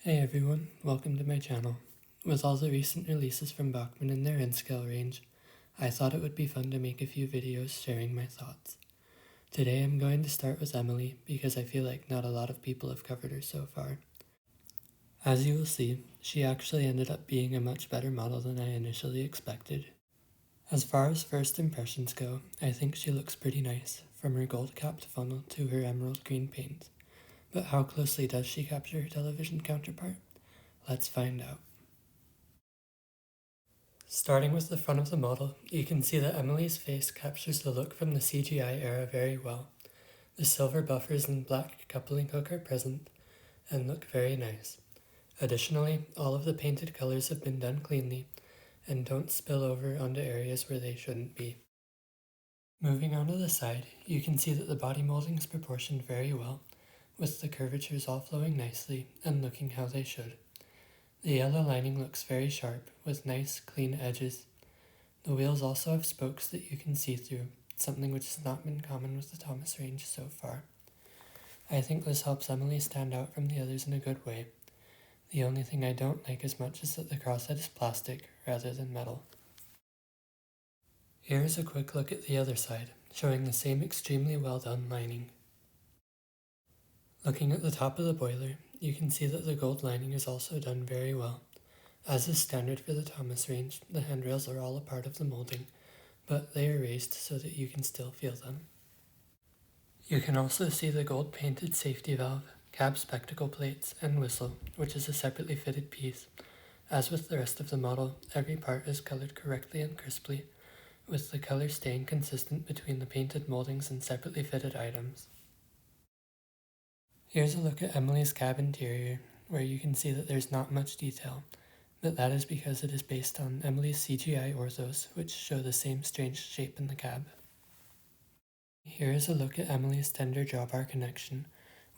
Hey everyone, welcome to my channel. With all the recent releases from Bachmann in their N Scale range, I thought it would be fun to make a few videos sharing my thoughts. Today I'm going to start with Emily because I feel like not a lot of people have covered her so far. As you will see, she actually ended up being a much better model than I initially expected. As far as first impressions go, I think she looks pretty nice, from her gold capped funnel to her emerald green paint. But how closely does she capture her television counterpart? Let's find out. Starting with the front of the model, you can see that Emily's face captures the look from the CGI era very well. The silver buffers and black coupling hook are present and look very nice. Additionally, all of the painted colors have been done cleanly and don't spill over onto areas where they shouldn't be. Moving on to the side, you can see that the body molding is proportioned very well, with the curvatures all flowing nicely and looking how they should. The yellow lining looks very sharp, with nice, clean edges. The wheels also have spokes that you can see through, something which has not been common with the Thomas range so far. I think this helps Emily stand out from the others in a good way. The only thing I don't like as much is that the crosshead is plastic rather than metal. Here is a quick look at the other side, showing the same extremely well done lining. Looking at the top of the boiler, you can see that the gold lining is also done very well. As is standard for the Thomas range, the handrails are all a part of the molding, but they are raised so that you can still feel them. You can also see the gold painted safety valve, cab spectacle plates, and whistle, which is a separately fitted piece. As with the rest of the model, every part is colored correctly and crisply, with the color staying consistent between the painted moldings and separately fitted items. Here's a look at Emily's cab interior, where you can see that there's not much detail, but that is because it is based on Emily's CGI orthos, which show the same strange shape in the cab. Here is a look at Emily's tender drawbar connection,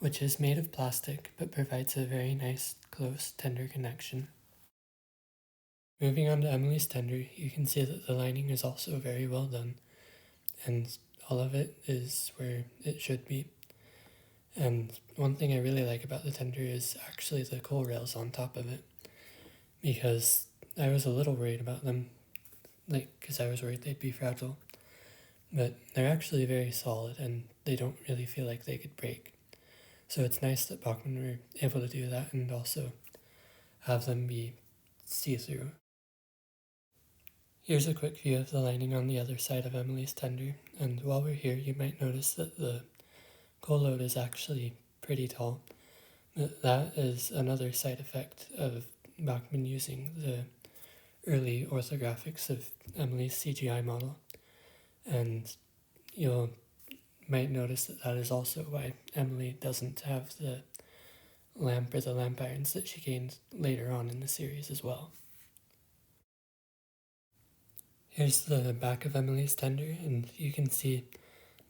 which is made of plastic but provides a very nice, close, tender connection. Moving on to Emily's tender, you can see that the lining is also very well done, and all of it is where it should be. And one thing I really like about the tender is actually the coal rails on top of it, because I was a little worried about them, because I was worried they'd be fragile, but they're actually very solid and they don't really feel like they could break. So it's nice that Bachmann were able to do that and also have them be see-through. Here's a quick view of the lining on the other side of Emily's tender, and while we're here you might notice that the coal load is actually pretty tall. That is another side effect of Bachmann using the early orthographics of Emily's CGI model, and you might notice that that is also why Emily doesn't have the lamp or the lamp irons that she gained later on in the series as well. Here's the back of Emily's tender, and you can see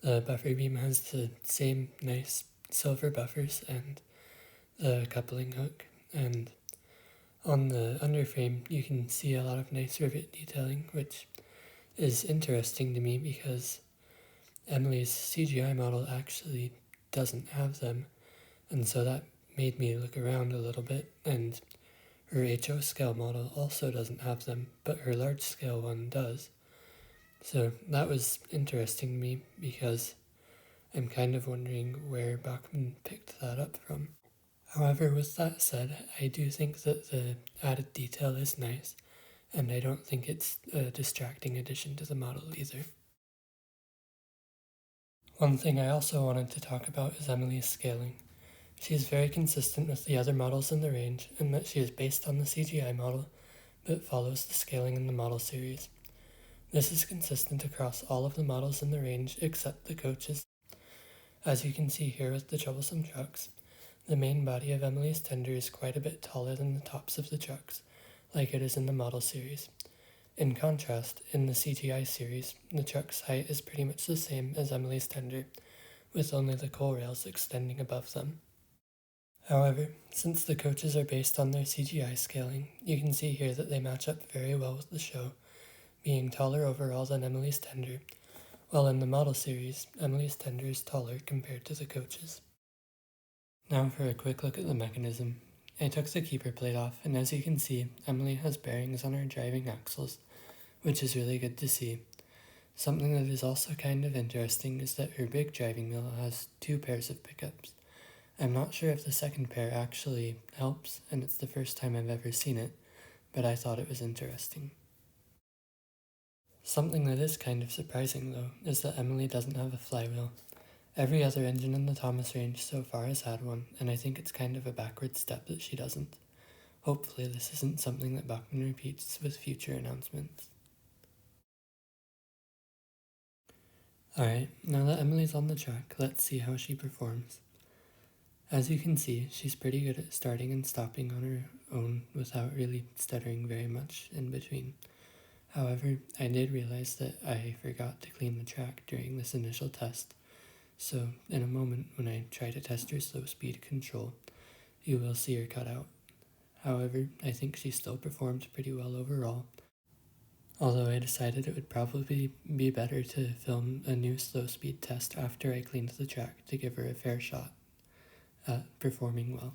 the buffer beam has the same nice silver buffers and the coupling hook, and on the underframe you can see a lot of nice rivet detailing, which is interesting to me because Emily's CGI model actually doesn't have them, and so that made me look around a little bit, and her HO scale model also doesn't have them, but her large scale one does. So that was interesting to me because I'm kind of wondering where Bachmann picked that up from. However, with that said, I do think that the added detail is nice, and I don't think it's a distracting addition to the model either. One thing I also wanted to talk about is Emily's scaling. She is very consistent with the other models in the range in that she is based on the CGI model, but follows the scaling in the model series. This is consistent across all of the models in the range except the coaches. As you can see here with the troublesome trucks, the main body of Emily's tender is quite a bit taller than the tops of the trucks, like it is in the model series. In contrast, in the CGI series, the truck's height is pretty much the same as Emily's tender, with only the coal rails extending above them. However, since the coaches are based on their CGI scaling, you can see here that they match up very well with the show, being taller overall than Emily's tender, while in the model series, Emily's tender is taller compared to the coaches. Now for a quick look at the mechanism. I took the keeper plate off, and as you can see, Emily has bearings on her driving axles, which is really good to see. Something that is also kind of interesting is that her big driving wheel has 2 pairs of pickups. I'm not sure if the second pair actually helps, and it's the first time I've ever seen it, but I thought it was interesting. Something that is kind of surprising, though, is that Emily doesn't have a flywheel. Every other engine in the Thomas range so far has had one, and I think it's kind of a backward step that she doesn't. Hopefully this isn't something that Bachmann repeats with future announcements. Alright, now that Emily's on the track, let's see how she performs. As you can see, she's pretty good at starting and stopping on her own without really stuttering very much in between. However, I did realize that I forgot to clean the track during this initial test, so in a moment when I try to test her slow speed control, you will see her cut out. However, I think she still performed pretty well overall, although I decided it would probably be better to film a new slow speed test after I cleaned the track to give her a fair shot at performing well.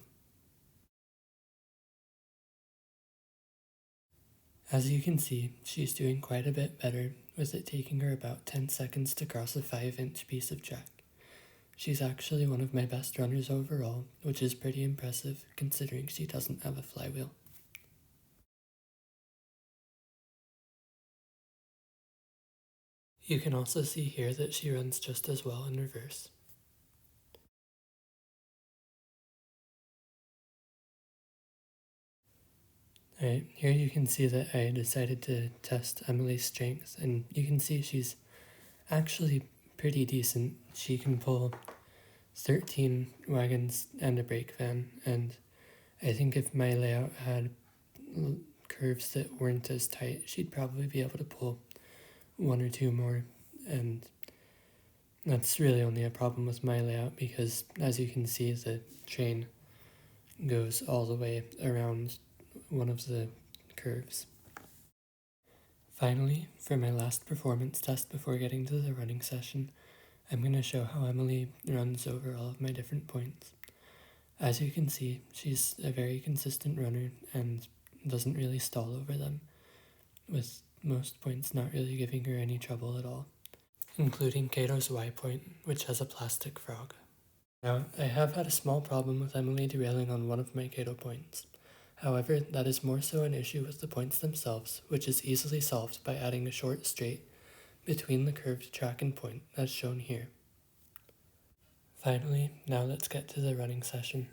As you can see, she's doing quite a bit better, with it taking her about 10 seconds to cross a 5-inch piece of track. She's actually one of my best runners overall, which is pretty impressive considering she doesn't have a flywheel. You can also see here that she runs just as well in reverse. Alright, here you can see that I decided to test Emily's strength, and you can see she's actually pretty decent. She can pull 13 wagons and a brake van, and I think if my layout had curves that weren't as tight, she'd probably be able to pull 1 or 2 more, and that's really only a problem with my layout because, as you can see, the train goes all the way around one of the curves. Finally, for my last performance test before getting to the running session, I'm going to show how Emily runs over all of my different points. As you can see, she's a very consistent runner and doesn't really stall over them, with most points not really giving her any trouble at all, including Cato's Y point, which has a plastic frog. Now, I have had a small problem with Emily derailing on one of my Cato points. However, that is more so an issue with the points themselves, which is easily solved by adding a short straight between the curved track and point, as shown here. Finally, now let's get to the running session.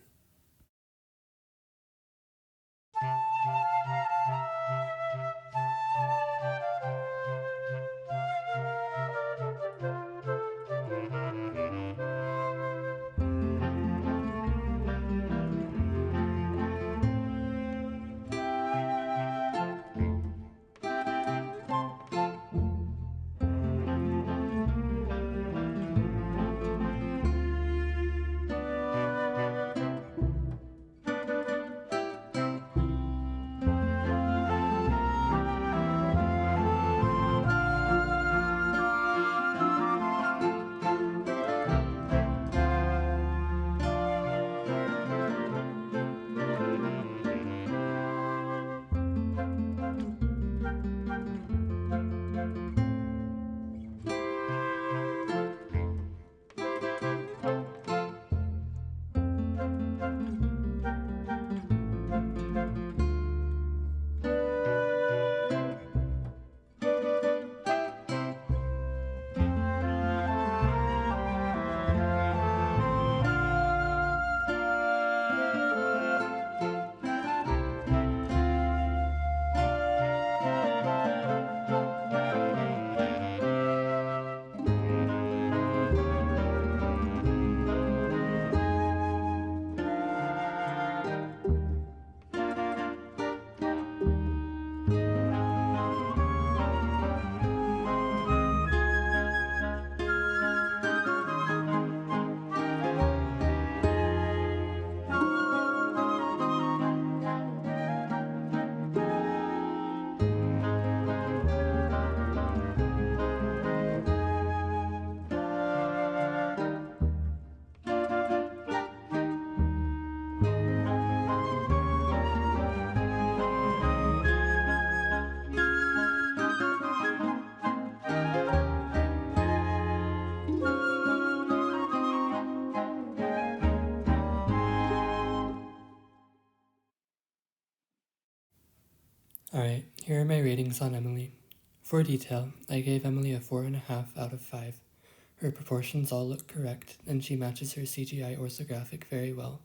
Alright, here are my ratings on Emily. For detail, I gave Emily a 4.5 out of 5. Her proportions all look correct, and she matches her CGI orthographic very well.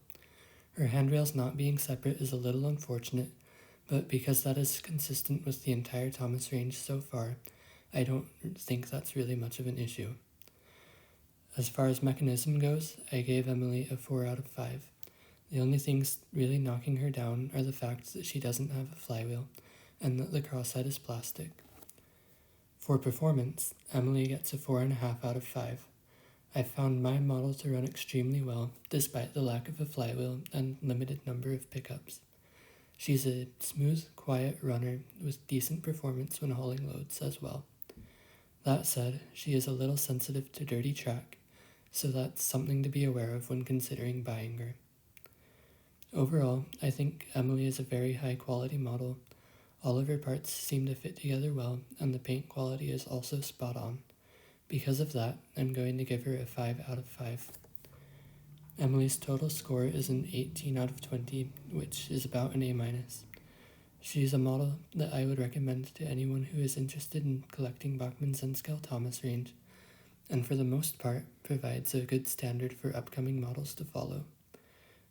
Her handrails not being separate is a little unfortunate, but because that is consistent with the entire Thomas range so far, I don't think that's really much of an issue. As far as mechanism goes, I gave Emily a 4 out of 5. The only things really knocking her down are the fact that she doesn't have a flywheel, and that the crosshead is plastic. For performance, Emily gets a 4.5 out of 5. I found my model to run extremely well, despite the lack of a flywheel and limited number of pickups. She's a smooth, quiet runner with decent performance when hauling loads as well. That said, she is a little sensitive to dirty track, so that's something to be aware of when considering buying her. Overall, I think Emily is a very high quality model. All of her parts seem to fit together well, and the paint quality is also spot on. Because of that, I'm going to give her a 5 out of 5. Emily's total score is an 18 out of 20, which is about an A-. She's a model that I would recommend to anyone who is interested in collecting Bachmann's N Scale Thomas range, and for the most part provides a good standard for upcoming models to follow.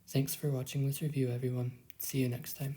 Thanks for watching this review, everyone. See you next time.